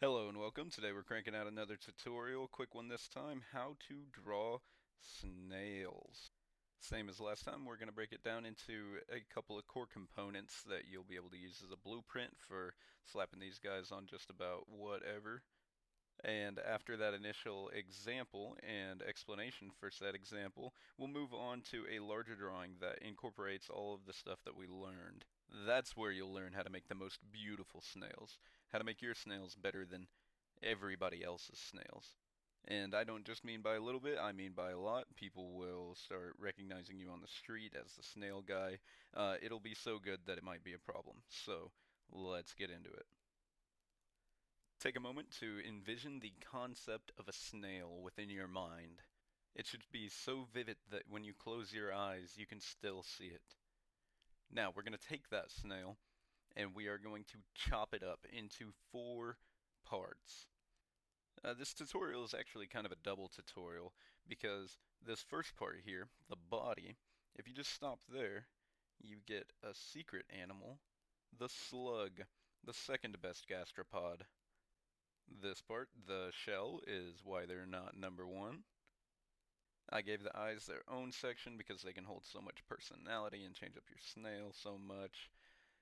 Hello and welcome. Today we're cranking out another tutorial, quick one this time, how to draw snails. Same as last time, we're going to break it down into a couple of core components that you'll be able to use as a blueprint for slapping these guys on just about whatever. And after that initial example and explanation for said example, we'll move on to a larger drawing that incorporates all of the stuff that we learned. That's where you'll learn how to make the most beautiful snails, how to make your snails better than everybody else's snails. And I don't just mean by a little bit, I mean by a lot. People will start recognizing you on the street as the snail guy. It'll be so good that it might be a problem. So let's get into it. Take a moment to envision the concept of a snail within your mind. It should be so vivid that when you close your eyes, you can still see it. Now, we're going to take that snail and we are going to chop it up into four parts. This tutorial is actually kind of a double tutorial because this first part here, the body, if you just stop there, you get a secret animal, the slug, the second best gastropod. This part, the shell, is why they're not number one. I gave the eyes their own section because they can hold so much personality and change up your snail so much.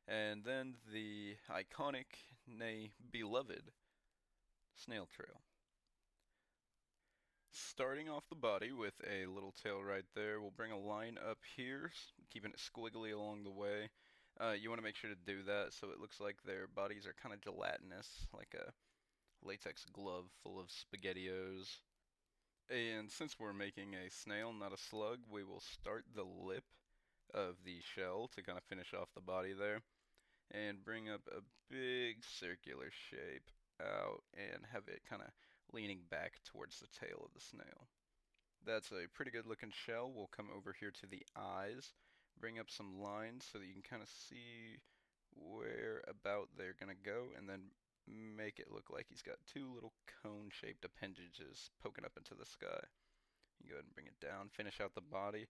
And then the iconic, nay, beloved, snail trail. Starting off the body with a little tail right there, we'll bring a line up here, keeping it squiggly along the way. You want to make sure to do that so it looks like their bodies are kind of gelatinous, like a latex glove full of SpaghettiOs. And since we're making a snail, not a slug, we will start the lip of the shell to kind of finish off the body there. And bring up a big circular shape out and have it kind of leaning back towards the tail of the snail. That's a pretty good looking shell. We'll come over here to the eyes, bring up some lines so that you can kind of see where about they're going to go, and then make it look like he's got two little cone-shaped appendages poking up into the sky. You go ahead and bring it down, finish out the body.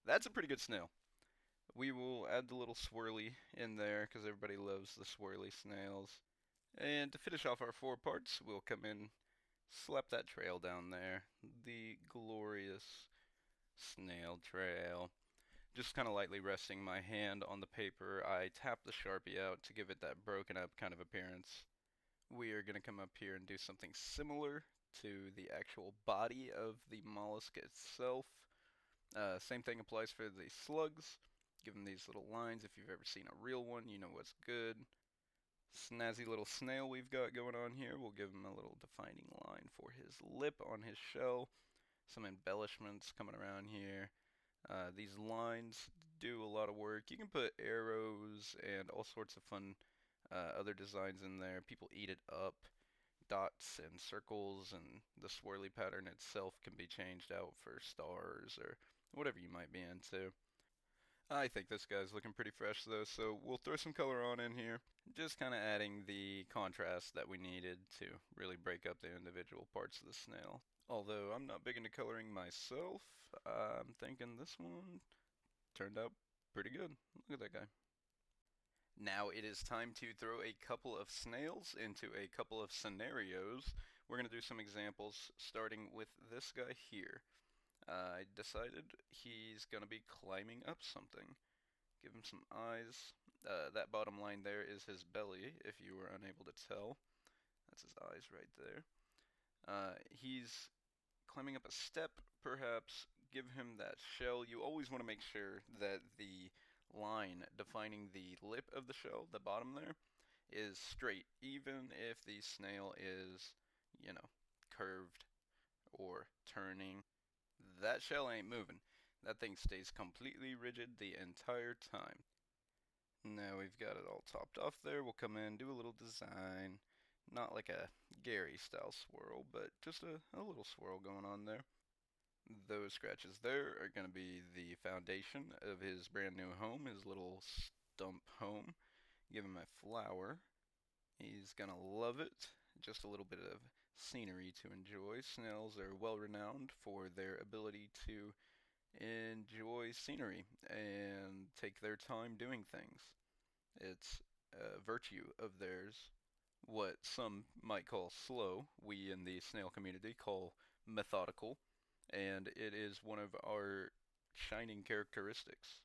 That's a pretty good snail. We will add the little swirly in there because everybody loves the swirly snails. And to finish off our four parts, we'll come in, slap that trail down there. The glorious snail trail. Just kind of lightly resting my hand on the paper, I tap the Sharpie out to give it that broken up kind of appearance. We are going to come up here and do something similar to the actual body of the mollusk itself. Same thing applies for the slugs. Give them these little lines. If you've ever seen a real one, you know what's good. Snazzy little snail we've got going on here. We'll give him a little defining line for his lip on his shell. Some embellishments coming around here. These lines do a lot of work. You can put arrows and all sorts of fun other designs in there. People eat it up. Dots and circles, and the swirly pattern itself can be changed out for stars or whatever you might be into. I think this guy's looking pretty fresh though, so we'll throw some color on in here. Just kind of adding the contrast that we needed to really break up the individual parts of the snail. Although I'm not big into coloring myself, I'm thinking this one turned out pretty good. Look at that guy. Now it is time to throw a couple of snails into a couple of scenarios. We're going to do some examples starting with this guy here. I decided he's going to be climbing up something. Give him some eyes. That bottom line there is his belly, if you were unable to tell. That's his eyes right there. He's climbing up a step, perhaps. Give him that shell. You always want to make sure that the line defining the lip of the shell, the bottom there, is straight, even if the snail is, you know, curved or turning. That shell ain't moving. That thing stays completely rigid the entire time. Now we've got it all topped off there. We'll come in, do a little design. Not like a Gary style swirl, but just a little swirl going on there. Those scratches there are going to be the foundation of his brand new home, his little stump home. Give him a flower. He's going to love it. Just a little bit of scenery to enjoy. Snails are well renowned for their ability to enjoy scenery and take their time doing things. It's a virtue of theirs what some might call slow, we in the snail community call methodical, and it is one of our shining characteristics,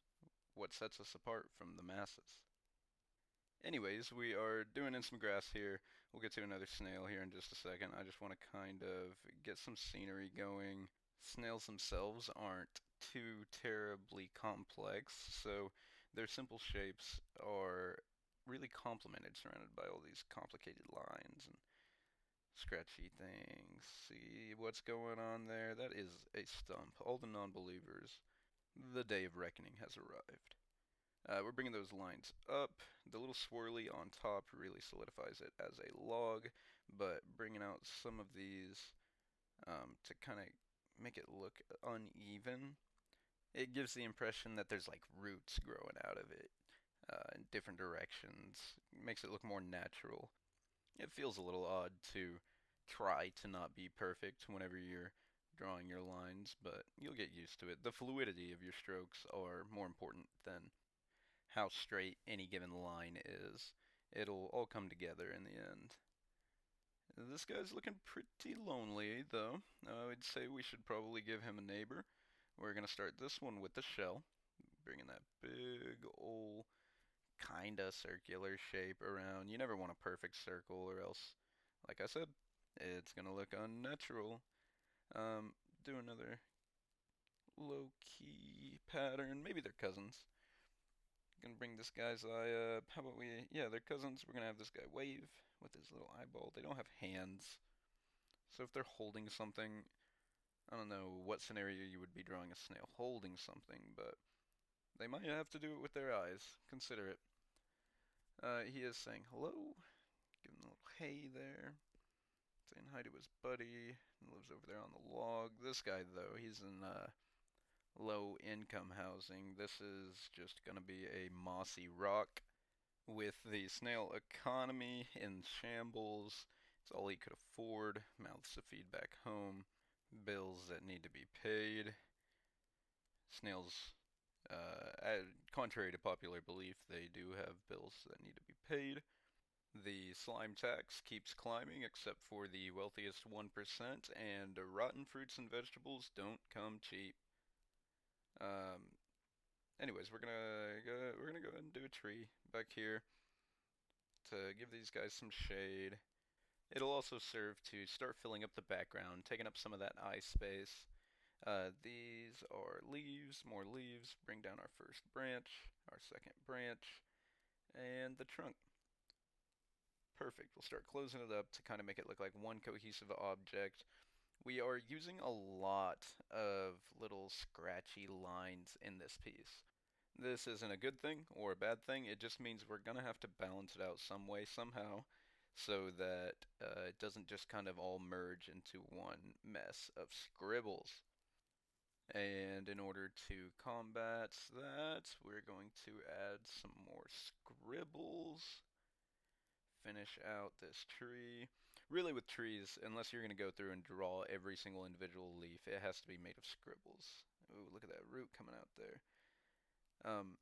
what sets us apart from the masses. Anyways, we are doing in some grass here. We'll get to another snail here in just a second. I just want to kind of get some scenery going. Snails themselves aren't too terribly complex, so their simple shapes are really complemented, surrounded by all these complicated lines and scratchy things. See what's going on there? That is a stump. All the non-believers, the day of reckoning has arrived. We're bringing those lines up. The little swirly on top really solidifies it as a log, but bringing out some of these to kind of make it look uneven, it gives the impression that there's like roots growing out of it in different directions. It makes it look more natural. It feels a little odd to try to not be perfect whenever you're drawing your lines, but you'll get used to it. The fluidity of your strokes are more important than how straight any given line is. It'll all come together in the end. This guy's looking pretty lonely, though. I would say we should probably give him a neighbor. We're gonna start this one with the shell, bringing that big old kinda circular shape around. You never want a perfect circle, or else, like I said, it's gonna look unnatural. Do another low key pattern. Maybe they're cousins. Gonna bring this guy's eye up. How about we? Yeah, they're cousins. We're gonna have this guy wave with his little eyeball. They don't have hands, so if they're holding something, I don't know what scenario you would be drawing a snail holding something, but they might have to do it with their eyes. Consider it. He is saying hello, giving a little hey there, saying hi to his buddy. He lives over there on the log. This guy, though, he's in low income housing. This is just gonna be a mossy rock with the snail economy in shambles. It's all he could afford, mouths to feed back home, bills that need to be paid. Snails, contrary to popular belief, they do have bills that need to be paid. The slime tax keeps climbing except for the wealthiest 1%, and rotten fruits and vegetables don't come cheap. Um, anyways, we're gonna go ahead and do a tree back here to give these guys some shade. It'll also serve to start filling up the background, taking up some of that eye space. These are leaves, more leaves. Bring down our first branch, our second branch, and the trunk. Perfect. We'll start closing it up to kind of make it look like one cohesive object. We are using a lot of little scratchy lines in this piece. This isn't a good thing or a bad thing, it just means we're gonna have to balance it out some way, somehow, so that it doesn't just kind of all merge into one mess of scribbles. And in order to combat that, we're going to add some more scribbles, finish out this tree. Really, with trees, unless you're going to go through and draw every single individual leaf, it has to be made of scribbles. Ooh, look at that root coming out there. Um,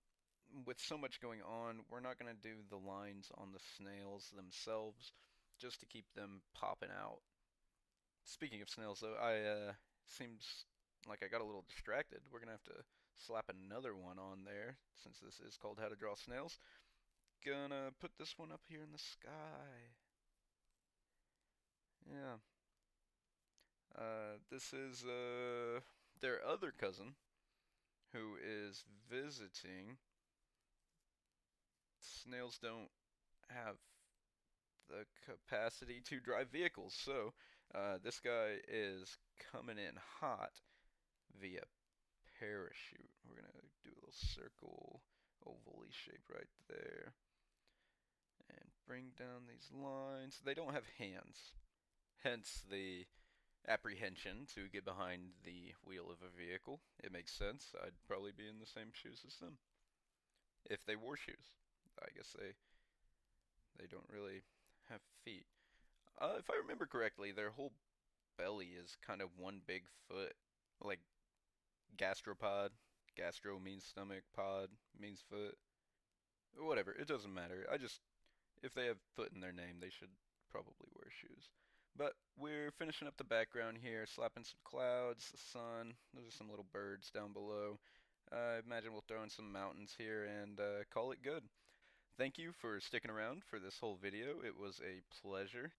with so much going on, we're not going to do the lines on the snails themselves, just to keep them popping out. Speaking of snails, though, seems like I got a little distracted. We're going to have to slap another one on there, since this is called How to Draw Snails. Gonna put this one up here in the sky. Yeah. This is their other cousin who is visiting. Snails don't have the capacity to drive vehicles, so this guy is coming in hot via parachute. We're gonna do a little circle, ovally shape right there, and bring down these lines. They don't have hands, hence the apprehension to get behind the wheel of a vehicle. It makes sense. I'd probably be in the same shoes as them if they wore shoes. I guess they don't really have feet. If I remember correctly, their whole belly is kind of one big foot, like gastropod. Gastro means stomach, pod means foot. Whatever, it doesn't matter. If they have foot in their name, they should probably wear shoes. But we're finishing up the background here, slapping some clouds, the sun. Those are some little birds down below. I imagine we'll throw in some mountains here and call it good. Thank you for sticking around for this whole video. It was a pleasure.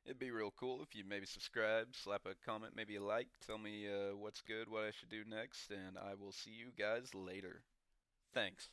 It'd be real cool if you maybe subscribe, slap a comment, maybe a like, tell me what's good, what I should do next, and I will see you guys later. Thanks.